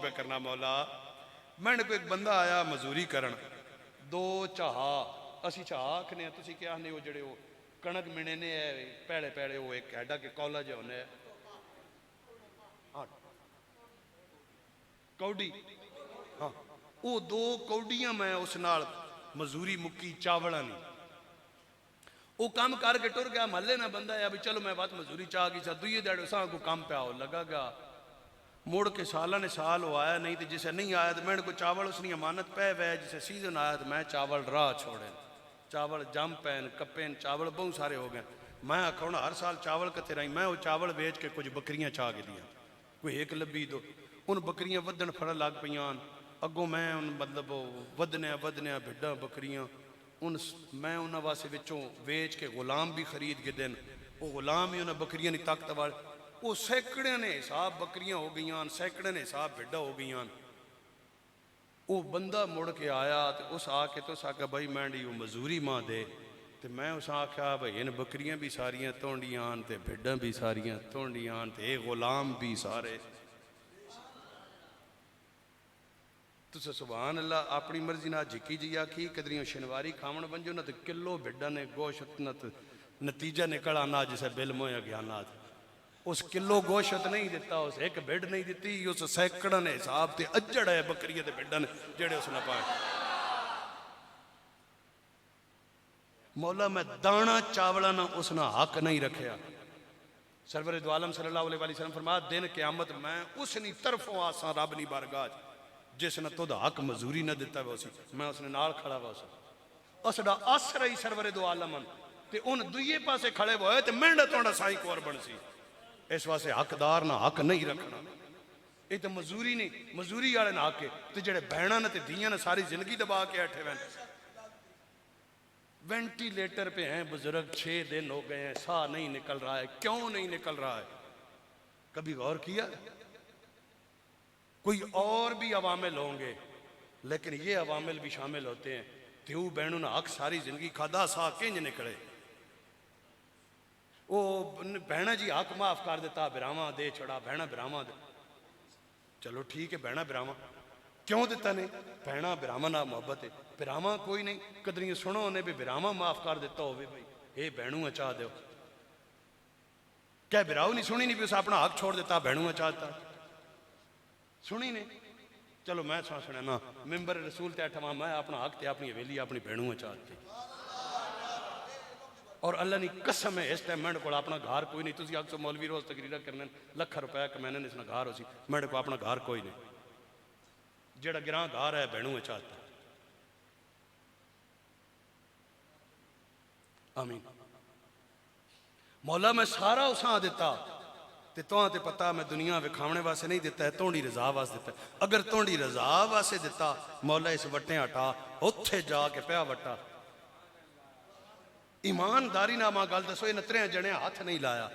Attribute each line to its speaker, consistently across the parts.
Speaker 1: पे करना मौला। मैंने को एक बंदा आया मजूरी करन, दो चाह असी चाह आखने तुसी क्या आखने वो जड़े वो कणक मिने ने पैड़े पैड़े वो एक हैडा के कौला जो होने हाँ कौडी हाँ वो दो कौडियां मैं उस नाल मजूरी मुक्की चावला नहीं वो काम करके टुर गया। महल्ले ना बंदा है अभी चलो मैं बात मजूरी चाह गई सा दुई दड़ सा को काम पे आओ लगा गा मुड़ के साल ने साल वो आया नहीं तो जिसे नहीं आया तो मैंने को चावल उसकी अमानत पै वै जिसे सीजन आया तो मैं चावल राह छोड़े चावल जम पैन कपेन चावल बहुत सारे हो गए। मैं आखा हर साल चावल कथे रही मैं वो चावल बेच के कुछ बकरियां चाह के दिया कोई एक लब्बी दो उन बकरियां वधन फड़ लग पईयां अगों मैं उन मतलब वधनिया भिड्डां बकरियां उन मैं उन्होंने वास्ते विचों वेच के गुलाम भी खरीद के दिन वो गुलाम ही उन्हें बकरियां की ताकत वाल वो सैकड़े ने हिसाब बकरियां हो गई सैकड़े ने हिसाब भिड्डा हो गई। वो बंदा मुड़ के आया तो उस आके तो आख्या भाई मैं वो मजूरी मां दे तो मैं उस आख्या भाई इन बकरियां भी सारियां धोंडियां ते भिड्डां भी सारियां धोंडियां ते गुलाम भी सारे तुस सुभान अल्लाह अपनी मर्जी ना झिकी जी आखी कदरियों शनिवारी खावन बंजो ना तो किलो भिड्डा ने गोश्त न नतीजा निकल आना जिसे बिल मोया गया ना उस किलो गोश्त नहीं दिता उस एक भिड नहीं दी उस सैकड़ा ने हिसाब से अजड़ है बकरिया के भिड्डा ने जेड़े उसने पाए। मौला मैं दाना चावला ना उसने हक नहीं रखा। सरवर दो आलम सल्लल्लाहु अलैहि वसल्लम फरमाया दिन क़यामत मैं उसनी तरफों आसा रब नी बारगाह जिसने तुद हक मजूरी न दिता वा मैं उसने नाल खड़ा वा उसका आसरा ही सरवर दो आलम ते उन दुए पासे खड़े होए तो मेंढा थोड़ा साई कोर बन सी इस वास्ते हकदार ना हक नहीं रखना। ये तो मजूरी नहीं मजूरी वाले ना हक तो जेडे भैन ने धियां ने सारी जिंदगी दबा के बैठे हुए वेंटिलेटर पे हैं बुजुर्ग 6 दिन हो गए हैं साह नहीं निकल रहा है क्यों नहीं निकल रहा है कभी गौर किया? कोई और भी अवामिल होंगे लेकिन ये अवामिल भी शामिल होते हैं। त्यू बहनों ने हक सारी जिंदगी खादा सा किंज निकले वो बहना जी हक माफ कर देता बिरावा दे छोड़ा बहना बिरावा दे चलो ठीक है बहना बिरावा क्यों दिता नहीं बहना बिरावा ना मोहब्बत है बिरावा कोई नहीं कदरियां सुनो उन्हें भी बिरावा माफ कर दिता हो भाई ये बहनू चाह दो क्या बिराऊ नहीं सुनी नहीं भी उस अपना हक छोड़ देता बहनू चाहता सुनी ने चलो मैं सुना ना मिंबर रसूल ते अठवा मैं अपना हक ते अपनी हवेली अपनी बहनू चाहती और अल्लाह की कसम है इस टाइम मेरे को अपना घर कोई नहीं। तुम अक्सर मौलवी रोज तकरीर करने लख रुपया कमाने इसना घर हो सी मेरे को अपना घर कोई नहीं जेड़ा गिरां घर है बहनू चाहता। आमीन मौला मैं सारा उसा दिता ते ते पता मैं दुनिया विखावने वास्ते नहीं दिता है तोड़ी रजा वास्ते दिता है। अगर तोड़ी रजा वास्ते दिता मौला इस वट्टे हटा उत्थे जाके पया वट्टा ईमानदारी ना मां गल दसो इन 3 जने हाथ नहीं लाया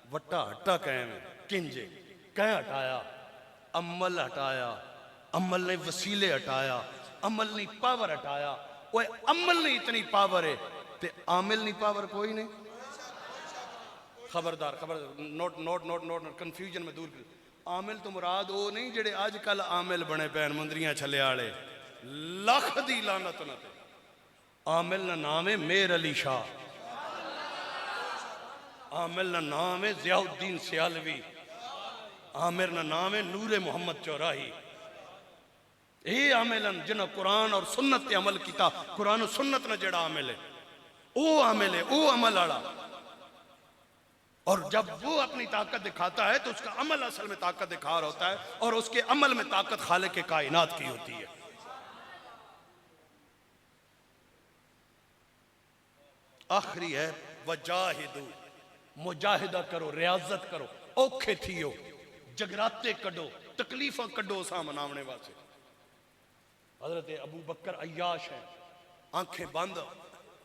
Speaker 1: वट्टा हटा कैम किंजे कह हटाया अमल हटाया अमल ने वसीले हटाया अमल ने पावर हटाया वो अमल ने इतनी पावर है ते आमिल नहीं पावर कोई नहीं। खबरदार खबरदार note note note note confusion में दूर कर आमिल तो मुराद वो नहीं जेडे अजकल आमिल बने पैन मुंदरियां छले वाले लख दी लानत ना आमिल ना नाम है मेर अली शाह आमिल ना नाम है जियाउद्दीन सियालवी आमिर ना नाम है नूरे मोहम्मद चौराही ये आमिलन जिन्हें कुरान और सुन्नत पे अमल किया कुरान और सुन्नत ना जेड़ा आमिल है वो अमल वाला और जब वो अपनी ताकत दिखाता है तो उसका अमल असल में ताकत दिखा रहा होता है और उसके अमल में ताकत खालिक के कायनात की होती है। आखिरी है वजाहिदू मुजाहिदा करो रियाजत करो औखे थियो जगराते कढो तकलीफा कढो सा मनावने वास्ते। हजरत अबू बकर अय्याश है आंखें बंद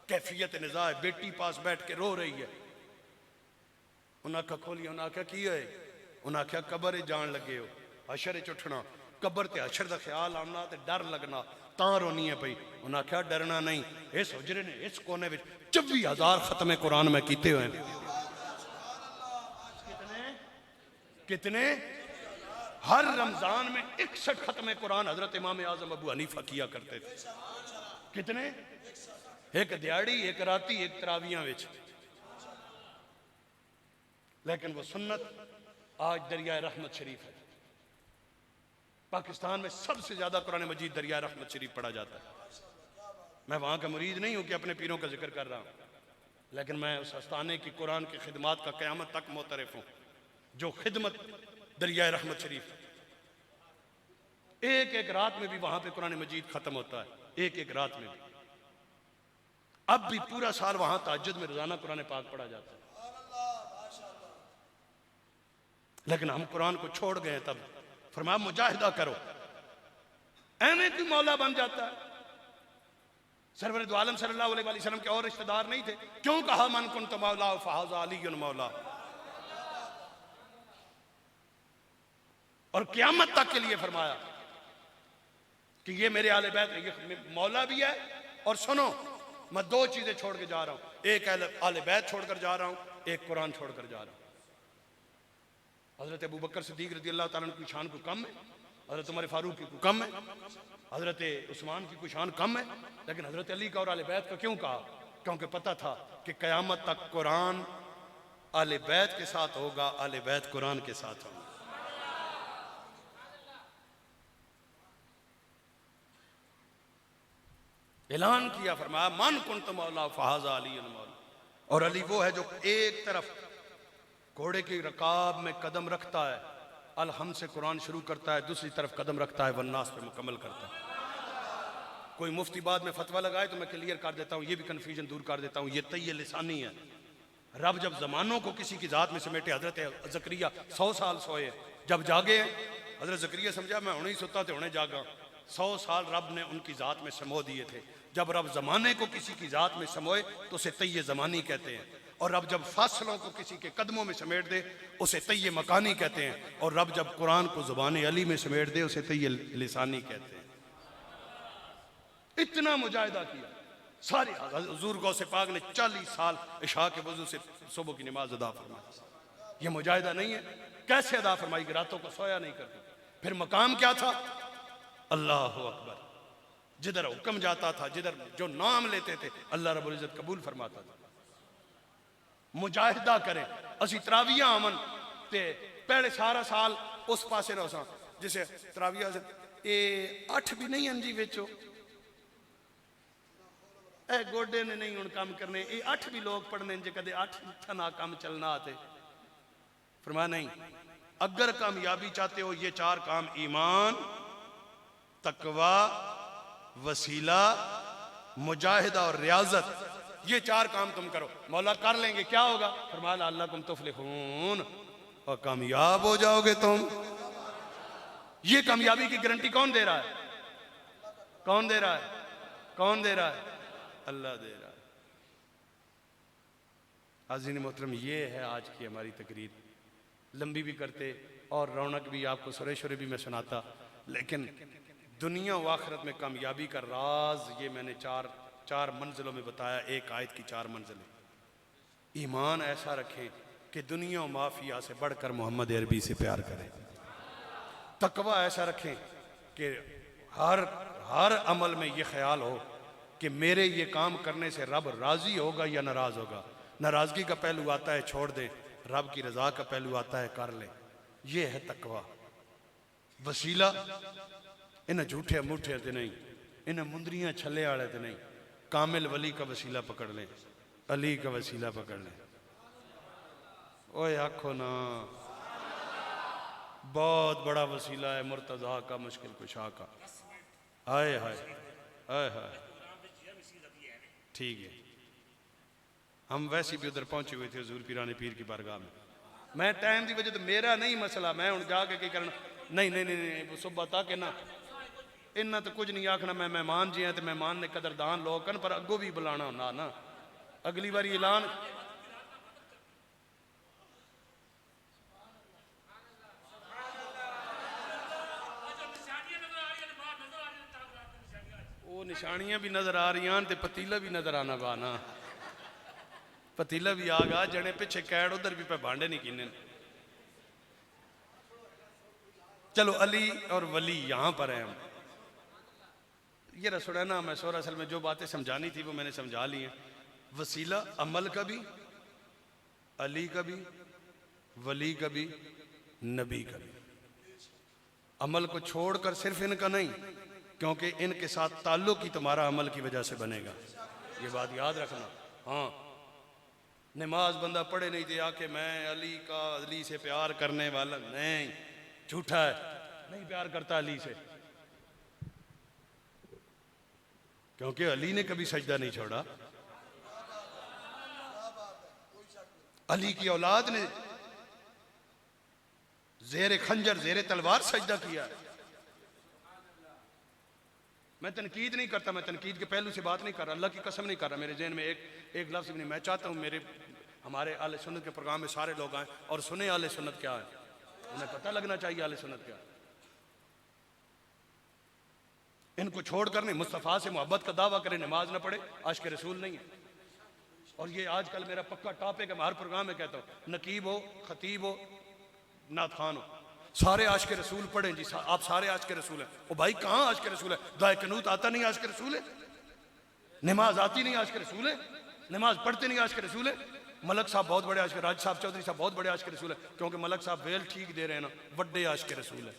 Speaker 1: कैफियत निज़ा है बेटी पास बैठ के रो रही है उन्हें आखा खोली उन्हें आख्या की है उन्हें आख्या कबर जान लगे हो हशर च उठना कबर ते हशर का ख्याल आना तो डर लगना ता रोनी है पई उन्हें आख्या डरना नहीं इस हुजरे ने इस कोने में 24,000 खत्मे कुरान में किते हुए कितने हर रमजान में 61 खत्म कुरान हजरत इमाम आजम अबू हनीफा किया करते थे। कितने? एक दिहाड़ी, एक राती, एक तरावियां विच। लेकिन वो सुन्नत आज दरिया रहमत शरीफ है। पाकिस्तान में सबसे ज्यादा कुरान मजीद दरिया रहमत शरीफ पढ़ा जाता है। मैं वहां का मुरीद नहीं हूं कि अपने पीरों का जिक्र कर रहा हूं, लेकिन मैं उस आस्थाने की कुरान की खिदमत का क़यामत तक मोतरफ हूं, जो खिदमत दरिया रहमत शरीफ। एक एक रात में भी वहां पे कुरान मजीद खत्म होता है, एक एक रात में भी। अब भी पूरा साल वहां तहज्जुद में रोजाना कुरान पाक पढ़ा जाता है। लेकिन हम कुरान को छोड़ गए। तब फरमाया मुजाहिदा करो। ऐਵੇਂ क्यों मौला बन जाता है? सरवर दो आलम सल्लल्लाहु अलैहि वसल्लम के और रिश्तेदार नहीं थे? क्यों कहा मन कुन्त मौला फहाज़ा अलीयुन मौला? और क़यामत तक के लिए फरमाया कि ये मेरे आले बैत, ये मौला भी है। और सुनो, मैं दो चीजें छोड़ के जा रहा हूं, एक आले बैत छोड़कर जा रहा हूं, एक कुरान छोड़कर जा रहा हूं। हजरत अबू बकर सिद्दीक रज़ी अल्लाह ताला की शान को कम है, हजरत उमर फारूक की को कम है, हजरत उस्मान की को शान कम है, लेकिन हजरत अली का और आले बैत का क्यों कहा? क्योंकि पता था कि क़यामत तक कुरान आले बैत के साथ होगा, आले बैत कुरान के साथ होगा। ऐलान किया, फरमाया मन कुन्त मौला फहाज़ा अलीयुन मौला। और अली वो है जो एक तरफ घोड़े की रकाब में कदम रखता है, अलहम से कुरान शुरू करता है, दूसरी तरफ कदम रखता है वन्नास पे मुकम्मल करता है। कोई मुफ्ती बाद में फतवा लगाए तो मैं क्लियर कर देता हूँ, ये भी कन्फ्यूजन दूर कर देता हूँ, ये तय लिसानी है। रब जब जमानों को किसी की जात में समेटे, हजरत ज़करिया 100 साल सोए, जब जागे हजरत ज़करिया समझा मैं हुणे ही सुता तो हुणे जागा। 100 साल रब ने उनकी जात में समो दिए थे। जब रब जमाने को किसी की जात में समोए तो उसे तय ज़मानी कहते हैं, और रब जब फासलों को किसी के कदमों में समेट दे उसे तय मकानी कहते हैं, और रब जब कुरान को ज़ुबान अली में समेट दे उसे तय लिसानी कहते हैं। इतना मुजाहिदा किया सारे। हुजूर गौसे पाक ने 40 साल इशा के वजू से सुबह की नमाज अदा फरमाई। ये मुजाहिदा नहीं है? कैसे अदा फरमाई कि रातों को सोया नहीं करती। फिर मकाम क्या था? अल्लाह अकबर। जिधर हुक्म जाता था, जिधर जो नाम लेते थे, अल्लाह रब्बुल इज्जत कबूल फरमाता था। मुजाहिदा करें। असी तरावियां आवन ते पहले सारा साल उस पासे रहो सा, जिसे तराविया ए 8 भी नहीं अंजी बेचो, ए गोडे ने नहीं हुण काम करने, ये 8 भी लोग पढ़ने जे कदे 8 ना काम चलना आते। फरमाया नहीं, अगर कामयाबी चाहते हो ये 4 काम, ईमान, तकवा, वसीला, मुजाहिदा और रियाजत, ये 4 काम तुम करो, मौला कर लेंगे। क्या होगा? फरमाया अल्लाह कुम तुफलिहून, और कामयाब हो जाओगे तुम। ये कामयाबी की गारंटी कौन दे रहा है? कौन दे रहा है? कौन दे रहा है? अल्लाह दे रहा है। हाज़रीन मोहतरम, ये है आज की हमारी तकरीर। लंबी भी करते और रौनक भी, आपको सुरेश्वरी भी मैं सुनाता, लेकिन दुनिया व आखिरत में कामयाबी का राज ये मैंने चार मंजिलों में बताया। एक आयत की 4 मंजिलें। ईमान ऐसा रखें कि दुनिया और माफिया से बढ़कर मोहम्मद अरबी से प्यार करें। तकवा ऐसा रखें कि हर अमल में ये ख्याल हो कि मेरे ये काम करने से रब राजी होगा या नाराज होगा। नाराजगी का पहलू आता है छोड़ दे, रब की रजा का पहलू आता है कर ले। ये है तकवा। वसीला इन्हें झूठे मूठे ते नहीं, इन्हें मुंदरियां छले वाले ते नहीं। कामिल वली का वसीला पकड़ लें, अली का वसीला पकड़ लें। ओए आखो ना, बहुत बड़ा वसीला है मुर्तज़ा का, मुश्किल कुशा का। हाय हाय हाय हाय। ठीक है, हम वैसे भी उधर पहुंचे हुए थे हुजूर पीराने पीर की बारगाह में। मैं टाइम की वजह तो मेरा नहीं मसला, मैं हूँ जाके की करना। नहीं नहीं नहीं नहीं, सुबह तक ना इन्ना तो कुछ नहीं आखना। मैं मेहमान जी हैं तो मेहमान ने कदरदान लोग कन, पर अगों भी बुलाना होना ना। अगली बार ऐलान वो निशानियां भी नजर आ रही हैं, पतीला भी नजर आना पाना। पतीला भी आ गया, जने पिछे कैड उधर भी पे भांडे नहीं कीने। चलो अली और वली यहां पर हैं हम। ये रसोड़ा ना मैं सोरा असल में जो बातें समझानी थी वो मैंने समझा ली हैं। वसीला अमल का भी, अली का भी, वली का भी, नबी का भी। अमल को छोड़कर सिर्फ इनका नहीं, क्योंकि इनके साथ ताल्लुक ही तुम्हारा अमल की वजह से बनेगा, ये बात याद रखना। हाँ, नमाज बंदा पढ़े नहीं थे आके मैं अली का, अली से प्यार करने वाला, नहीं, झूठा है, नहीं प्यार करता अली से, क्योंकि अली ने कभी सजदा नहीं छोड़ा। अली की औलाद ने जेरे खंजर जेरे तलवार सजदा किया। मैं तनकीद नहीं करता, मैं तनकीद के पहलू से बात नहीं कर रहा, अल्लाह की कसम नहीं कर रहा, मेरे जहन में एक लफ्ज़ भी नहीं। मैं चाहता हूँ मेरे हमारे आले सुन्नत के प्रोग्राम में सारे लोग आए और सुने आले सुन्नत क्या है, उन्हें पता लगना चाहिए आले सुन्नत क्या है। इनको छोड़कर नहीं, मुस्तफ़ा से मोहब्बत का दावा करे, नमाज ना पढ़े, आशिक़ रसूल नहीं है। और ये आजकल मेरा पक्का टॉपिक है, मैं हर प्रोग्राम में कहता हूँ, नकीब हो, खतीब हो, नात खान हो, सारे आशिक़ रसूल पढ़ें जी, आप सारे आशिक़ रसूल हैं। ओ भाई कहाँ आशिक़ रसूल है? दुआए कनूत आता नहीं आशिक़ रसूल है, नमाज आती नहीं आशिक़ रसूल है, नमाज पढ़ते नहीं आशिक़ रसूल है। मलक साहब बहुत बड़े आशिक़, राज साहब चौधरी साहब बहुत बड़े आशिक़ रसूल है, क्योंकि मलक साहब वेल ठीक दे रहे हैं ना, बड़े आशिक़ रसूल है।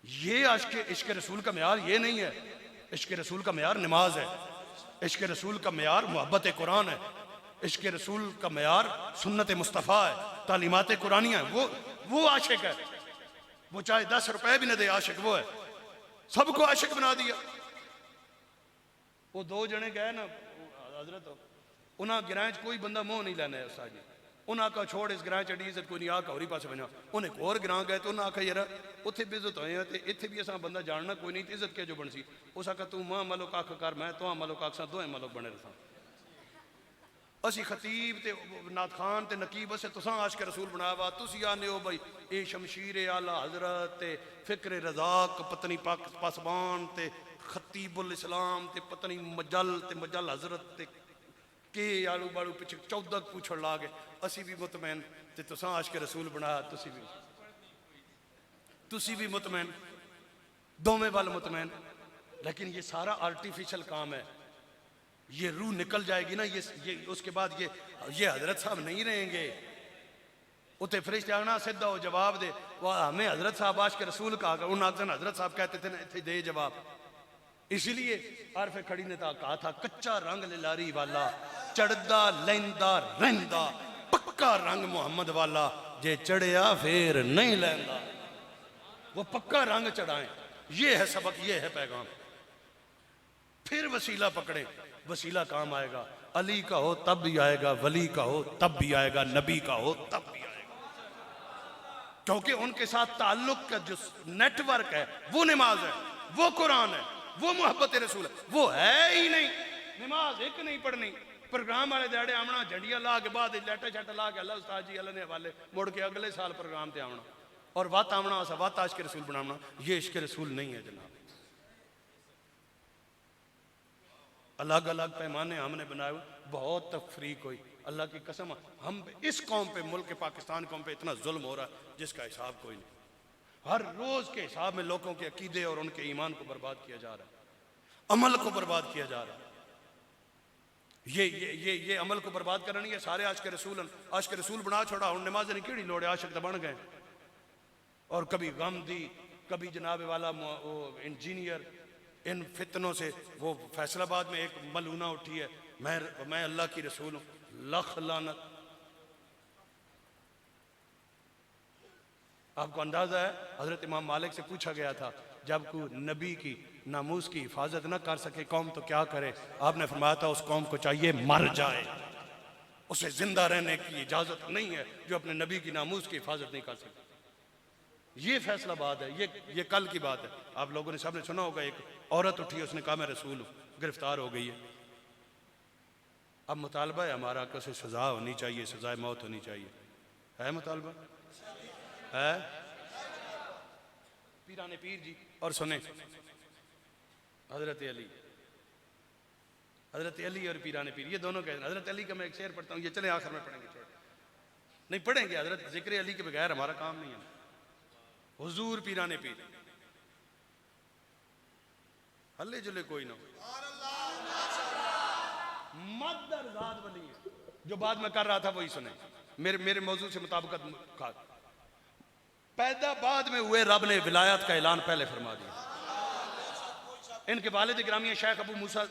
Speaker 1: ये आशिक़ इश्क़ रसूल का मेयार ये नहीं है। इश्क़ रसूल का मेयार नमाज है, इश्क़ रसूल का मेयार मोहब्बत कुरान है, इश्क़ रसूल का मेयार सुन्नत मुस्तफ़ा है, तालीमात कुरानिया है। वो आशिक़ है, वो चाहे 10 रुपए भी न दे, आशिक़ वो है। सबको आशिक़ बना दिया। वो 2 जने गए ना हजरत, उन्हें गिराए कोई बंदा मोह नहीं लेना है उस्ताद जी, उन्हें आखा छोड़ इस गिराए चढ़ी इज्जत कोई नहीं, आका होरी पास बना। उन्हें होर गिरां गए तो उन्हें आखा यार उत्थे बेइज्जत होए हैं, इत्थे भी असा बंदा जानना कोई नहीं, इज्जत क्या जो बन सी। उस आखा तू मां मलो कख कर, मैं तो मलो कख सा, दोए मलो बने रसा। असी खतीब ते नात खान ते नकीब असे तुसां आशिक़ रसूल बनाया वा, तुसी आने हो भाई ये शमशीर आला हजरत ते फिक्र रज़ाक पत्नी पाक पासबान ते खतीबुल इस्लाम ते पत्नी मजल ते मजल हजरत ते के आलू बालू पिछे 14 पूछड़ ला गए। असी भी मुतमैन ते तुसां आशिक़ रसूल बनाया, तुसी भी मुतमैन, दोवें वाल मुतमैन। लेकिन ये सारा आर्टिफिशियल काम है, ये रूह निकल जाएगी ना, ये उसके बाद ये हजरत साहब नहीं रहेंगे। उते फरिश्ते आना सीधा हो जवाब दे, वह हमें हजरत साहब आशिक़ रसूल कहा, उन हजरत साहब कहते थे ना इतने दे जवाब। इसीलिए आरफे खड़ी ने कहा था, कच्चा रंग लारी वाला चढ़दा लैंदा रहंदा, पक्का रंग मोहम्मद वाला जे चढ़िया फिर नहीं लैंदा। वो पक्का रंग चढ़ाएं, ये है सबक, ये है पैगाम। फिर वसीला पकड़े, वसीला काम आएगा। अली का हो तब भी आएगा, वली का हो तब भी आएगा, नबी का हो तब भी आएगा, क्योंकि उनके साथ ताल्लुक का जो नेटवर्क है वो नमाज है, वो कुरान है, वो मोहब्बत रसूल है। वो है ही नहीं, नमाज एक नहीं पढ़नी, प्रोग्राम वाले दिहाड़े आना, झंडियां ला के बाद लैटा शैटा ला के अल्लाह उस्ताद जी अल्लाह ने हवाले मुड़ के अगले साल प्रोग्राम ते आना और वत आना, वत आशिक़ रसूल बनाना। ये इश्क़ रसूल नहीं है जनाब। अलग अलग पैमाने हमने बनाए, बहुत तफरीक हुई। अल्लाह की कसम, हम इस कौम पे, मुल्क पाकिस्तान कौम पे इतना जुल्म हो रहा है जिसका हिसाब कोई नहीं। हर रोज के हिसाब में लोगों के अकीदे और उनके ईमान को बर्बाद किया जा रहा है, अमल को बर्बाद किया जा रहा है। ये अमल को बर्बाद करना नहीं है। सारे आशिक़ रसूल बना छोड़ा, हूँ नमाज नहीं केड़ी लोड़ है, आशिक़ तो बन गए। और कभी गम दी, कभी जनाब वाला वो इंजीनियर, इन फितनों से वो फैसलाबाद में एक मलूना उठी है, मैं अल्लाह की रसूल हूँ, लख लानत। आपको अंदाजा है, हजरत इमाम मालिक से पूछा गया था, जब कोई नबी की नामूस की हिफाजत ना कर सके कौम तो क्या करे? आपने फरमाया था उस कौम को चाहिए मर जाए, उसे जिंदा रहने की इजाजत नहीं है जो अपने नबी की नामूस की हिफाजत नहीं कर सके। ये फैसलाबाद है, ये कल की बात है। आप लोगों ने सबने सुना होगा, एक औरत उठी, उसने कहा मैं रसूल हूँ, गिरफ्तार हो गई है। अब मुतालबा है हमारा कि उसे सजा होनी चाहिए, सजाए मौत होनी चाहिए। है मुतालबा है? पीराने पीर जी, और सुने हजरत अली और पीराने पीर, ये दोनों कहते हैं। हजरत अली का मैं एक शेर पढ़ता हूँ, ये चले आखिर में पढ़ेंगे, नहीं पढ़ेंगे हजरत, जिक्र अली के बगैर हमारा काम नहीं है। हुजूर पीराने पीर, हल्ले जुले कोई ना, मदरजाद वली है। जो बात मैं कर रहा था वही सुने, मेरे मौजू से मुताबिकत। पैदा बाद में हुए, रब ने विलायत का ऐलान पहले फरमा दिया। इनके वालिद गिरामी शेख अबू मूसा,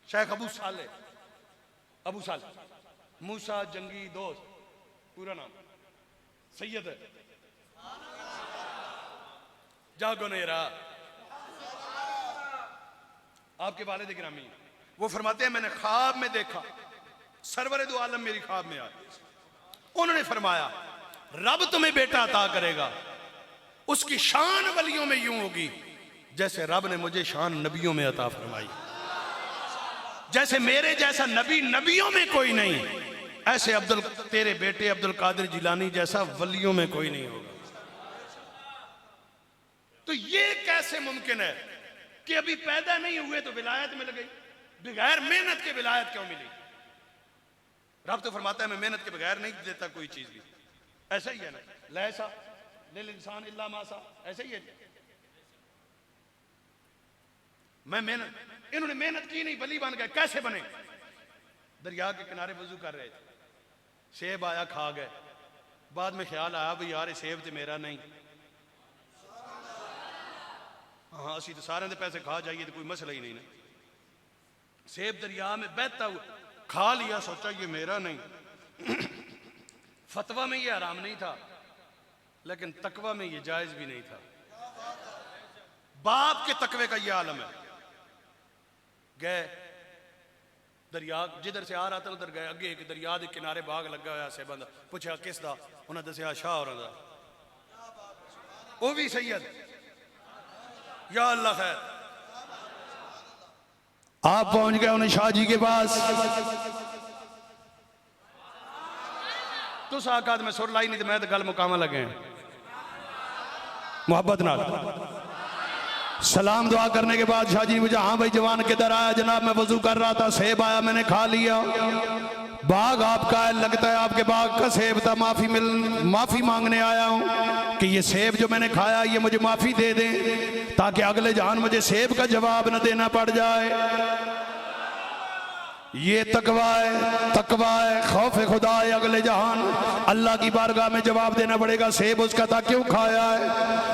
Speaker 1: शेख अबू साले, अबू साले मूसा जंगी दोस्त, पूरा नाम सैयद है। जागो नेरा आपके वालिद गिरामी, वो फरमाते हैं मैंने ख्वाब में देखा, सरवर दो आलम मेरी ख्वाब में आए। उन्होंने फरमाया रब तुम्हें बेटा अता करेगा, उसकी शान वलियों में यूं होगी जैसे रब ने मुझे शान नबियों में अता फरमाई। जैसे मेरे जैसा नबी नबियों में कोई नहीं, ऐसे तेरे बेटे अब्दुल कादिर जिलानी जैसा वलियों में कोई नहीं होगा। तो ये कैसे मुमकिन है कि अभी पैदा नहीं हुए तो विलायत मिल गई? बगैर मेहनत के विलायत क्यों मिली? रब तो फरमाता है मैं मेहनत के बगैर नहीं देता कोई चीज भी। ऐसा ही है ना, लैसा लिल इंसान इल्ला मासा, ऐसा ही है। मैं मेहनत, इन्होंने मेहनत की नहीं, वली बन गए। कैसे बने? दरिया के किनारे वजू कर रहे थे, सेब आया खा गए। बाद में ख्याल आया भाई यार सेब तो मेरा नहीं, हाँ असी तो सारे दे पैसे खा जाइए तो कोई मसला ही नहीं ना। सेब दरिया में बहता हुआ खा लिया, सोचा ये मेरा नहीं। फतवा में ये हराम नहीं था, लेकिन तकवा में ये जायज भी नहीं था। बाप के तकवे का ये आलम है। गए दरिया, जिधर से आ रहा था उधर गए। अगे एक दरिया के किनारे बाग लगा हुआ सेबां दा। पूछा किस दा? उन्हें दसिया शाह होरां दा। वो भी सैयद, या अल्लाह खैर। आप पहुंच गए उन्हें शाह जी के पास। तुस आकाद में सुर लाई नहीं तो मैं तो गल मुकामा लगे मोहब्बत नाल। सलाम दुआ करने के बाद शाह जी ने पूछा हाँ भाई जवान किधर आया? जनाब मैं वजू कर रहा था, सेब आया मैंने खा लिया। बाग आपका है, लगता है आपके बाग का सेब था, माफी मांगने आया हूँ कि ये सेब जो मैंने खाया ये मुझे माफी दे दें, ताकि अगले जहान मुझे सेब का जवाब न देना पड़ जाए। ये तकवा है, खौफ खुदा है। अगले जहान अल्लाह की बारगाह में जवाब देना पड़ेगा, सेब उसका था क्यों खाया है।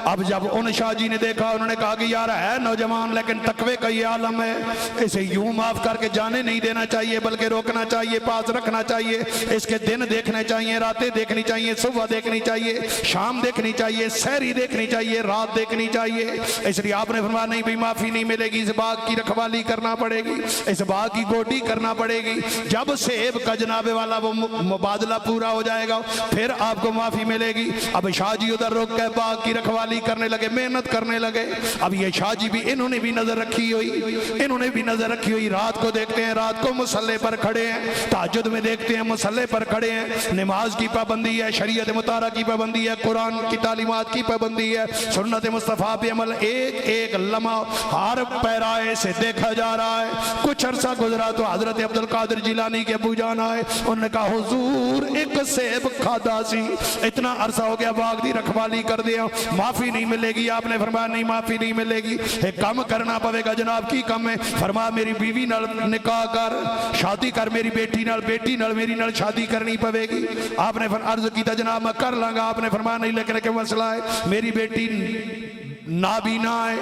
Speaker 1: अब जब उन शाह जी ने देखा, उन्होंने कहा कि यार है नौजवान लेकिन तकवे का ये आलम है, इसे यूं माफ करके जाने नहीं देना चाहिए, बल्कि रोकना चाहिए, पास रखना चाहिए। इसके दिन देखने चाहिए, रातें देखनी चाहिए, सुबह देखनी चाहिए, शाम देखनी चाहिए, सहरी देखनी चाहिए, रात देखनी चाहिए। इसलिए आपने फरमाया नहीं भाई माफी नहीं मिलेगी, इस बाग की रखवाली करना पड़ेगी, इस बाग की गोटी करना पड़ेगी। जब सेब का जनाबे वाला वो मुबादला पूरा हो जाएगा फिर आपको माफी मिलेगी। अब शाह जी उधर रुक के बाग की रखवाली करने लगे, मेहनत करने लगे। अब ये शाह जी भी, इन्होंने भी नजर रखी हुई, रात को देखते हैं, रात को मुसल्ले पर खड़े हैं, तहज्जुद में देखते हैं मुसल्ले पर खड़े हैं। नमाज की पाबंदी है, शरीयत मुतारा की पाबंदी है, कुरान की तालीमात की पाबंदी है, सुन्नत मुस्तफा पे अमल एक एक लम्हा हर पैराए से देखा जा रहा है। कुछ अरसा गुजरा तो हजरत अब्दुल कादिर जिलानी के अबू जान आए। उन्होंने कहा हुजूर एक सेब खादा सी, इतना अरसा हो गया बाग दी रखवाली कर दिया, माफी नहीं मिलेगी। आपने फरमाया नहीं माफी नहीं मिलेगी, एक काम करना पड़ेगा। जनाब की कम है? फरमाया मेरी बीवी नाल निकाह कर, शादी कर, मेरी बेटी नाल मेरी नाल शादी करनी पड़ेगी। आपने अर्ज किया जनाब मैं कर लांगा। आपने फरमाया नहीं लेकिन क्या मसला है, मेरी बेटी नाबीना है,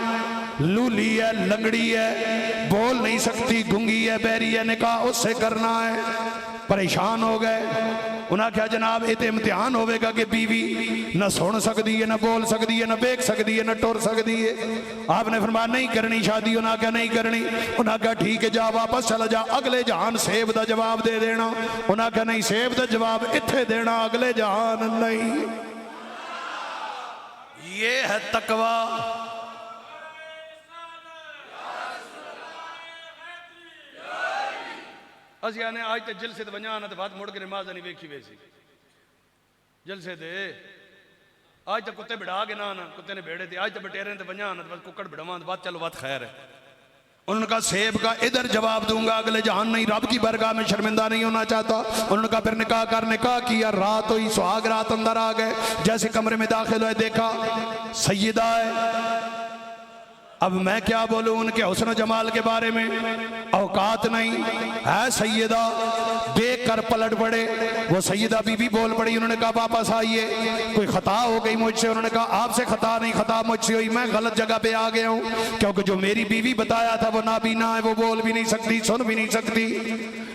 Speaker 1: लूली है, लंगड़ी है, बोल नहीं सकती, गूंगी है, बैरी है, निकाह उससे करना है। परेशान हो गए। उन्हें क्या जनाब ये तो इम्तिहान होगा कि बीवी न सुन सकती है, न बोल सकती है, न देख सकती है, न टुर सकती है। आपने फरमाया नहीं करनी शादी। उन्हें क्या नहीं करनी? उन्हें क्या ठीक है जा वापस चला जा, अगले जहान सेब का जवाब दे देना। उन्हें क्या नहीं, सेब का जवाब इत्थे देना, अगले जहान नहीं। ये है तकवा। असि आने आज तो जलसे ते वञा तो बात मुड़ के नमाज नहीं वेखी वैसी जलसे दे। आज तो कुत्ते बिड़ा के ना कुत्ते ने भेड़े थे, आज तो बटेरे ते वञा तो बस कुकड़ बिड़ावा तो बात चलो बात खैर है। उन्होंने कहा सेब का इधर जवाब दूंगा, अगले जहान नहीं, रब की बरगाह में शर्मिंदा नहीं होना चाहता। उन्होंने कहा फिर निकाह कर, निकाह किया, रात हुई, सुहाग रात, अंदर आ गए। जैसे कमरे में दाखिल हुए देखा सैयदा है। अब मैं क्या बोलूं उनके हुस्न जमाल के बारे में, औकात नहीं है। सैयदा देख कर पलट पड़े, वो सैयदा बीबी बोल पड़ी। उन्होंने कहा वापस आइए, कोई खता हो गई मुझसे। उन्होंने कहा आपसे खता नहीं, खता मुझसे हुई, मैं गलत जगह पे आ गया हूँ, क्योंकि जो मेरी बीवी बताया था वो नाबीना है, वो बोल भी नहीं सकती, सुन भी नहीं सकती,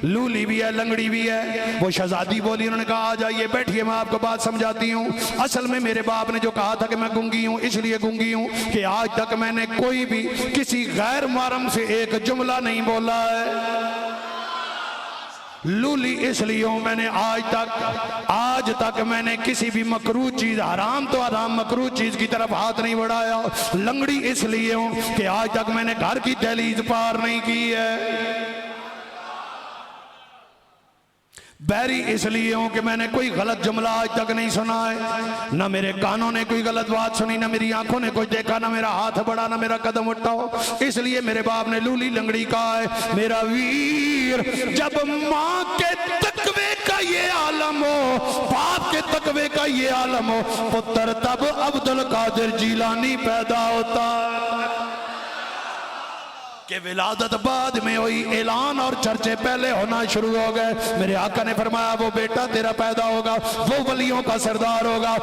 Speaker 1: लूली भी है, लंगड़ी भी है। वो शहजादी बोली। उन्होंने कहा आ जाइए, बैठिए, मैं आपको बात समझाती हूँ। असल में मेरे बाप ने जो कहा था कि मैं गूंगी हूँ, इसलिए गूंगी हूँ कि आज तक मैंने कोई भी किसी गैर महरम से एक जुमला नहीं बोला है। लूली इसलिए हूं, मैंने आज तक मैंने किसी भी मकरूह चीज, हराम तो हराम, मकरूह चीज की तरफ हाथ नहीं बढ़ाया। लंगड़ी इसलिए हूं कि आज तक मैंने घर की दहलीज पार नहीं की है। बैरी इसलिए हूं कि मैंने कोई गलत जुमला आज तक नहीं सुना है, ना मेरे कानों ने कोई गलत बात सुनी, ना मेरी आंखों ने कुछ देखा, ना मेरा हाथ बढ़ा, ना मेरा कदम उठा हो। इसलिए मेरे बाप ने लूली लंगड़ी कहा है। मेरा वीर, जब माँ के तकवे का ये आलम हो, बाप के तकवे का ये आलम हो, पुत्र तब अब्दुल कादिर जीलानी पैदा होता है। कि विलादत बाद में हुई, ऐलान और चर्चे पहले होना शुरू हो गए। मेरे आका ने फरमाया वो बेटा तेरा पैदा होगा, वो वलियों का सरदार होगा।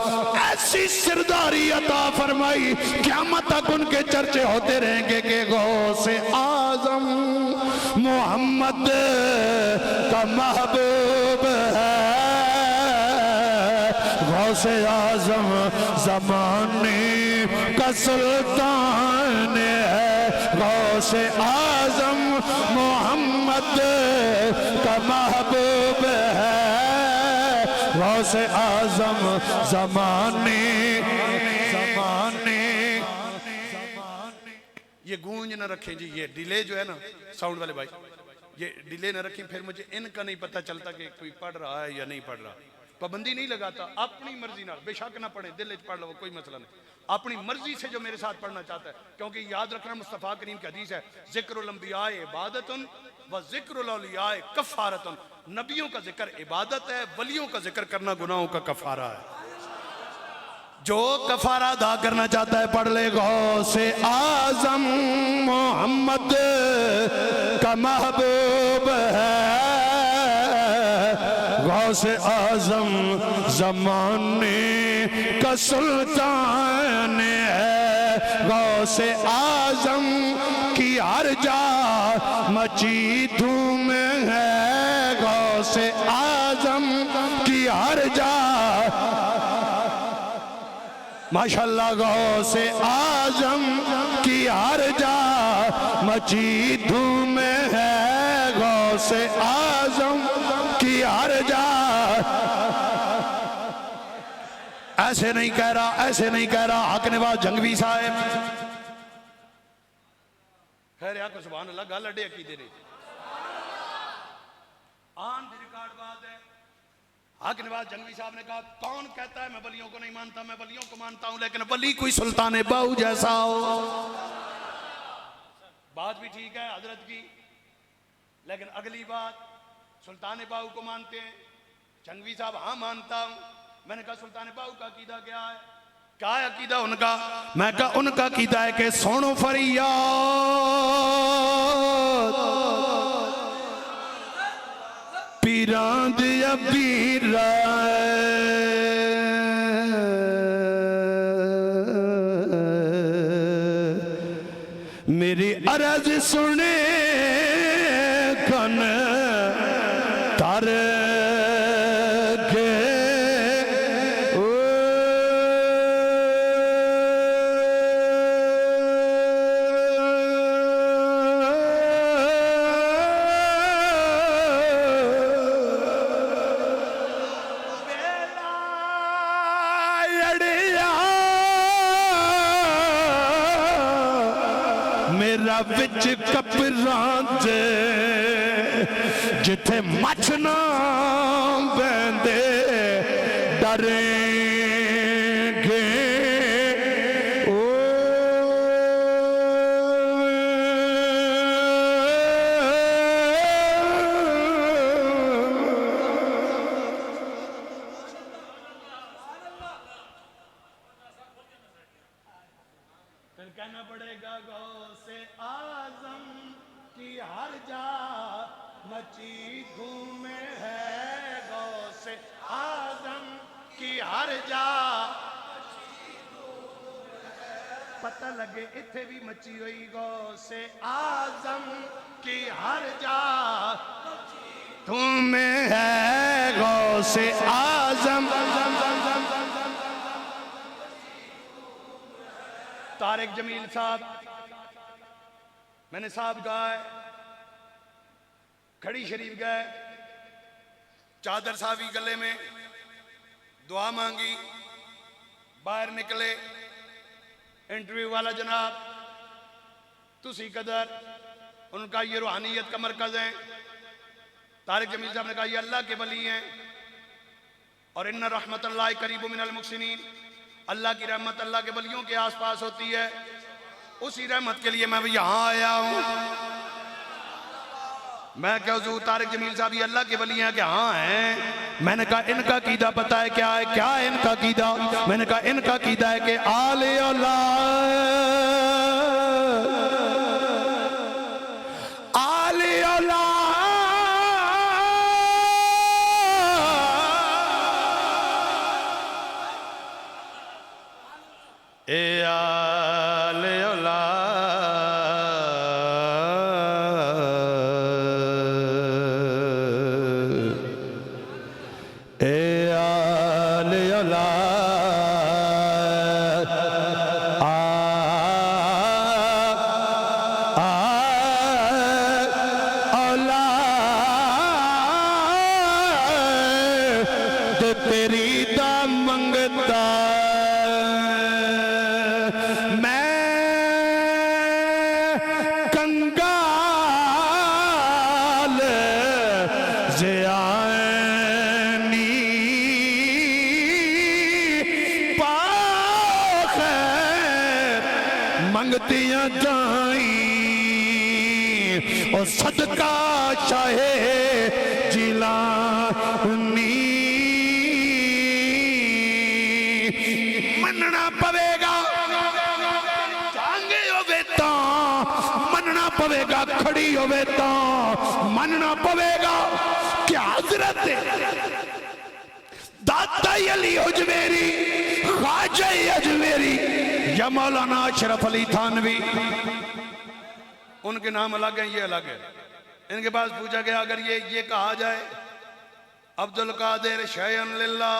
Speaker 1: ऐसी सरदारी अता फरमाई, क़यामत तक उनके चर्चे होते रहेंगे कि गौसे आजम मोहम्मद का महबूब है, गौसे आजम ज़माने का सुल्तान है, गौसे आजम मोहम्मद का महबूब है, गौसे आजम ज़माने। ये गूंज न रखें जी, ये डिले जो है ना साउंड वाले भाई, ये डिले न रखें, फिर मुझे इनका नहीं पता चलता कि कोई पढ़ रहा है या नहीं पढ़ रहा। पाबंदी नहीं लगाता, अपनी मर्जी ना, बेशक ना पढ़े, दिल पढ़ लो, कोई मसला नहीं, अपनी मर्जी से जो मेरे साथ पढ़ना चाहता है। क्योंकि याद रखना मुस्तफ़ा करीम की हदीस है, ज़िक्रुल अंबिया इबादतुन व ज़िक्रुल औलिया कफ़ारतुन। नबियों का जिक्र इबादत है, वलियों का जिक्र करना गुनाहों का कफ़ारा है। जो कफ़ारा अदा करना चाहता है पढ़ ले, गौसे आज़म मोहम्मद का महबूब है, गौसे आज़म ज़माने का सुल्तान है, गौसे आज़म की हर जा मची धूम है, गौसे आज़म की हर जा माशाल्लाह, गौसे आज़म की हर जा मची धूम है, गौसे आज़म की हर जा। ऐसे नहीं कह रहा, ऐसे नहीं कह रहा। हक नवाज जंगवी साहब खैर या को सुभान अल्लाह गल अड्डे अकीदे ने आन दी रिकॉर्ड बात है। हक नवाज जंगवी साहब ने कहा कौन कहता है मैं वलियों को नहीं मानता, मैं वलियों को मानता हूं, लेकिन वली कोई सुल्तान बाहू जैसा हो। बात भी ठीक है हजरत की, लेकिन अगली बात सुल्तान बाहू को मानते हैं। जंगवी साहब हाँ मानता हूं। मैंने कहा सुल्तान बाहू का अकीदा क्या है? क्या है अकीदा उनका? मैं कहा उनका अकीदा है कि सोनो फरियाद पीरां दिया पीरा मेरी अर्ज सुने कन तर के मेरा विच कपरां दे जिथे मछ ना बंदे डरेंगे ओ फिर कहना पड़ेगा गौसे आजम की हर जा मची धूम है, गौसे आजम की हर जा पता लगे इथे भी मची हुई, गौसे आजम की हर जा धूम है, गौसे आजम। तारिक जमील साहब, मैंने साहब गाए, खड़ी शरीफ गए, चादर साहबी गले में, दुआ मांगी, बाहर निकले, इंटरव्यू वाला जनाब तुसी कदर, उनका ये रूहानियत का मरकज है। तारिक जमील साहब ने कहा ये अल्लाह के वली हैं और इन्ना रहमतुल्लाहि करीबु मिनल मुहसिनीन, अल्लाह की रहमत अल्लाह के वलियों के आसपास होती है। उसी रहमत के लिए मैं भी यहाँ आया हूँ। मैं क्या हुजूर तारिक जमील साहब ये अल्लाह के वली हैं कि हाँ हैं। मैंने कहा इनका कीदा पता है क्या है? क्या है इनका कीदा? मैंने कहा इनका कीदा है कि आले मंगतियां जाई और सदका चाहे जिलानी मनना पवेगा, जांगे होवे तो मनना पवेगा, खड़ी होवे तो मनना पवेगा कि हजरत दाता अली अजमेरी, ख्वाजा अजमेरी या मौलाना अशरफ अली थानवी, उनके नाम अलग है, ये अलग है। इनके पास पूछा गया अगर ये कहा जाए अब्दुल कादिर शयन लिल्लाह,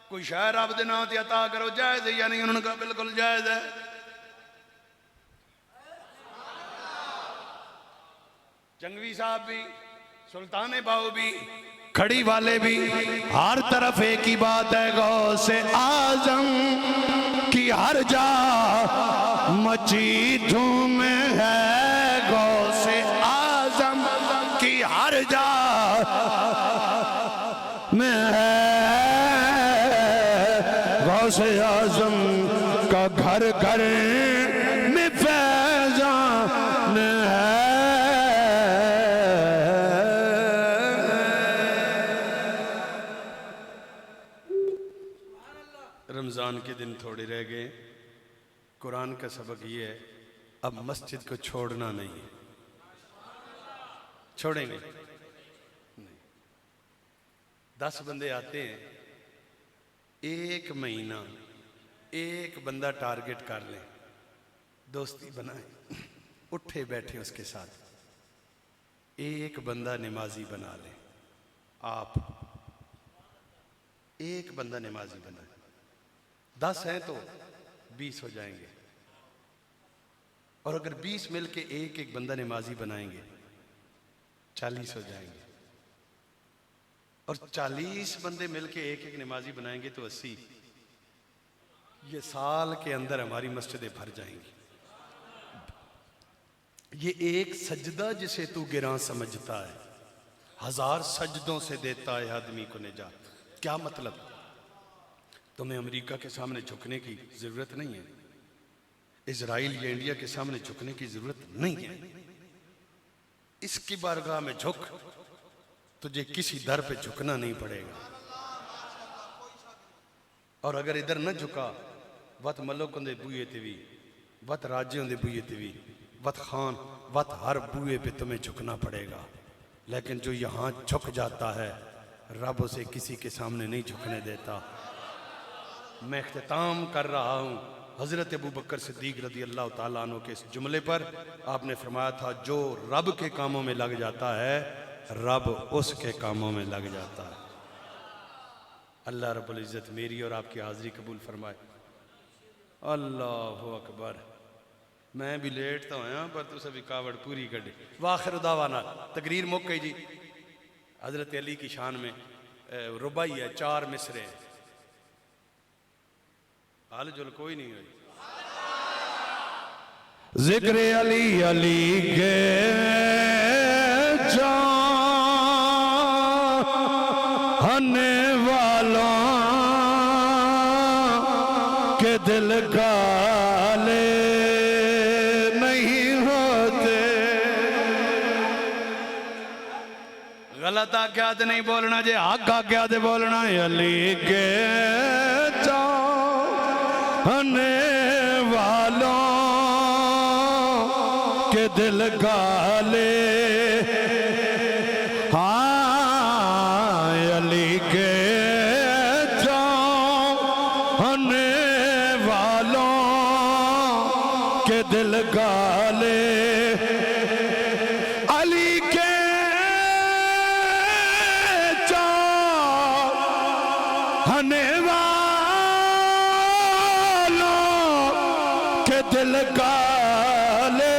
Speaker 1: कोई शायर रब दे नाम ते अता करो, जायज है या नहीं? उन्होंने कहा बिल्कुल जायज है। जंगवी साहब भी, सुल्तान बाहू भी, खड़ी वाले भी, हर तरफ एक ही बात है, गौसे आजम की हर जा मची धूम है, गौसे आजम की हर जा में है, गौसे आजम का घर घर में फैजान है। रमज़ान के दिन थोड़े रह गए। कुरान का सबक ये है अब मस्जिद को छोड़ना नहीं है। छोड़ेंगे नहीं। 10 बंदे आते हैं, एक महीना एक बंदा टारगेट कर लें, दोस्ती बनाए, उठे बैठे उसके साथ, एक बंदा नमाजी बना लें। आप एक बंदा नमाजी बनाए, 10 हैं तो 20 हो जाएंगे। और अगर 20 मिलके एक एक बंदा नमाजी बनाएंगे 40 हो जाएंगे। और 40 बंदे मिलके एक एक नमाजी बनाएंगे तो 80। ये साल के अंदर हमारी मस्जिदें भर जाएंगी। ये एक सजदा जिसे तू गिरां समझता है, 1000 सजदों से देता है आदमी को निजात। क्या मतलब? तुम्हें अमेरिका के सामने झुकने की जरूरत नहीं है, इजराइल या इंडिया के सामने झुकने की जरूरत नहीं है। इसकी बारगाह में झुक, तुझे किसी दर पे झुकना नहीं पड़ेगा। और अगर इधर न झुका वत मलो कंदे बूहे ते भी वत राज्यों के बूए ते भी, वत खान, वत हर बूए पे तुम्हें झुकना पड़ेगा, लेकिन जो यहाँ झुक जाता है रब उसे किसी के सामने नहीं झुकने देता। मैं इख्तिताम कर रहा हूँ हज़रत अबू बकर सिद्दीक़ रज़ी अल्लाह ताला अन्हु के इस जुमले पर। आपने फरमाया था जो रब के कामों में लग जाता है रब उसके कामों में लग जाता है। अल्लाह रब्बुल इज़्ज़त मेरी और आपकी हाज़िरी कबूल फरमाए। अल्लाहु अकबर। मैं भी लेट तो आया पर तुस भी कावड़ पूरी कड़ी। वाखिर दावाना तकरीर मुक गई जी। हज़रत अली की शान में रुबाई है, 4 मिसरे हैं, हाल जुल कोई नहीं हुई।
Speaker 2: जिक्र अली अली के जाने वालों के दिल काले नहीं होते।
Speaker 1: गलत आज्ञा ते नहीं बोलना जे, हक आज्ञा ते बोलना है।
Speaker 2: अली के जाने वालों के दिल काले, हाँ अली के जाने वालों के दिल काले। अली के जाने के दिल काले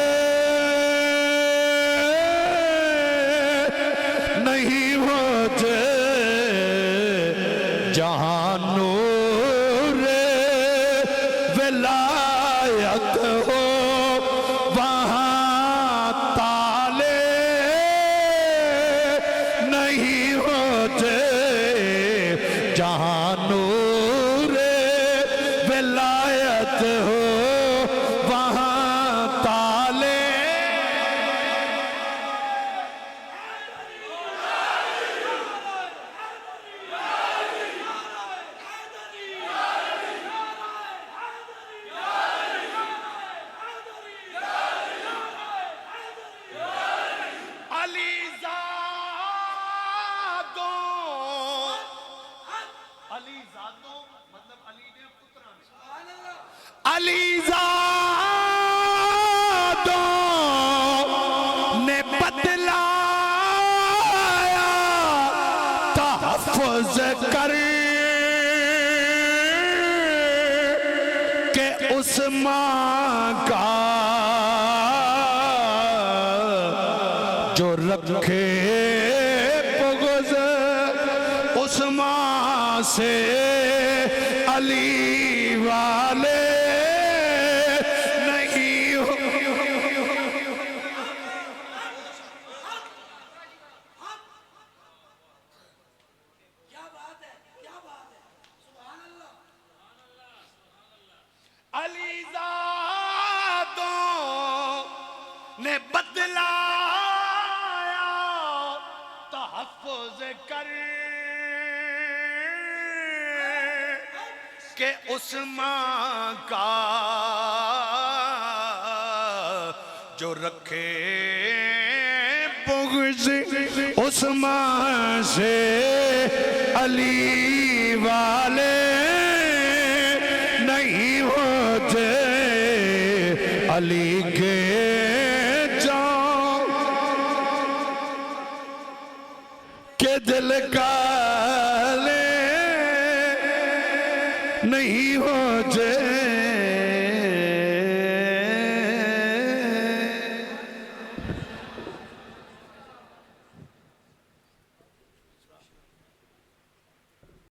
Speaker 2: नहीं होते। जहां नूर विलायत हो वहां ताले नहीं होते। जहां नूर विलायत हो अलीज़ादों ने बतलाया तहफ़्फ़ुज़ कर के उस्मान का जो रखे बुग़्ज़ उस्मान से अली वाले
Speaker 1: ने बदलाया तहफ़्फ़ुज़ कर के उस्मान का जो रखे
Speaker 2: बुग़्ज़ उस्मान से अली वाले नहीं होते। अली के के दिल काले नहीं होते।